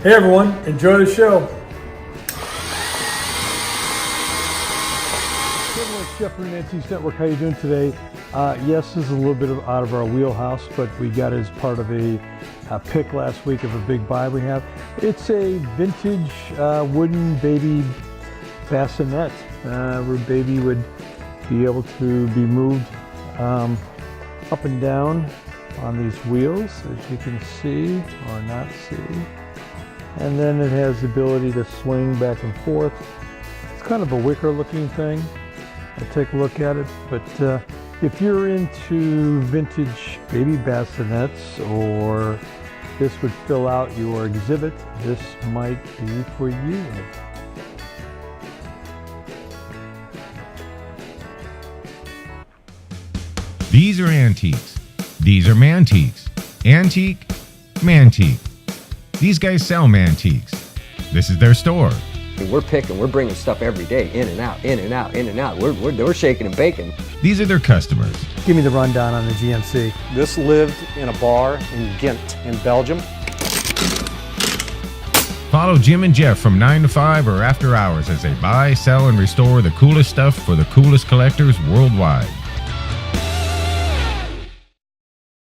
Hey everyone, enjoy the show. Hey everyone, it's Jeff from the Mantiques Network. How you doing today? Yes, this is a little bit out of our wheelhouse, but we got it as part of a pick last week of a big buy we have. It's a vintage wooden baby bassinet where baby would be able to be moved up and down on these wheels, as you can see or not see. And then it has the ability to swing back and forth. It's kind of a wicker looking thing. I'll take a look at it, but if you're into vintage baby bassinets, or this would fill out your exhibit, this might be for you. These are antiques. These are Mantiques. Antique, Mantique. These guys sell Mantiques. This is their store. We're picking, we're bringing stuff every day, in and out, in and out, in and out. We're shaking and baking. These are their customers. Give me the rundown on the GMC. This lived in a bar in Ghent in Belgium. Follow Jim and Jeff from 9 to 5 or after hours as they buy, sell, and restore the coolest stuff for the coolest collectors worldwide.